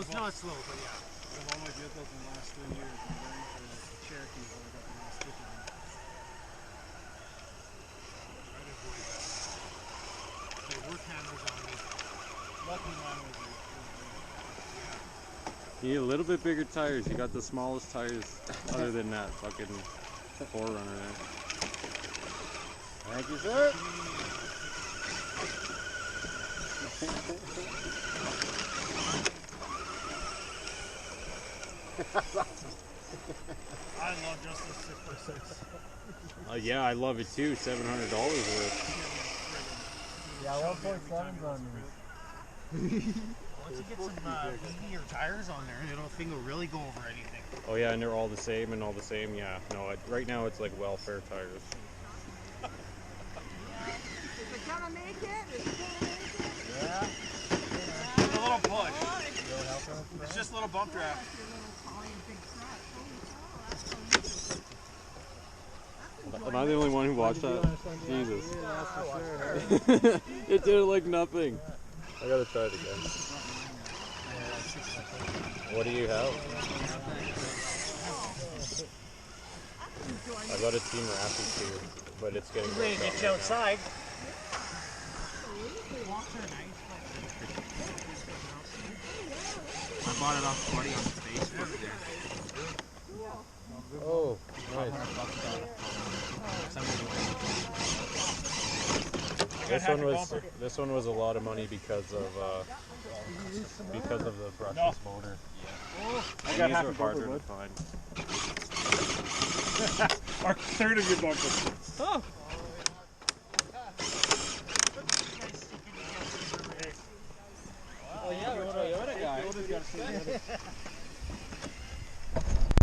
Well, it's not slow, but yeah. Out of all my vehicles in the last 3 years, I'm going for the Cherokee where I got the most stick of them. Try to avoid that. Okay, work hammers on me. Lucky mine was You need a little bit bigger tires. You got the smallest tires other than that fucking 4Runner there. Thank you, sir. I love just the 6x6. Yeah, I love it too. $700 worth. Yeah, 1.7's on me. Once you get some heavier tires on there, it'll thing will really go over anything. Oh yeah, and they're all the same and all the same. Yeah, no, right now it's like welfare tires. Is it gonna make it? Is it gonna make it? Yeah. Just a little push. It's just a little bump draft. Am I the only one who watched that? Jesus. Yeah, that's for sure. It did like nothing. I gotta try it again. What do you have? I got a Team Raffy too, but it's getting Ready to get you outside. I bought it off Buddy on Facebook there. Oh, nice. This one was a lot of money because of the brushless motor. I got half These a are harder bumper, to find. Our third of your bumper. Oh. Oh yeah, we're Toyota guys.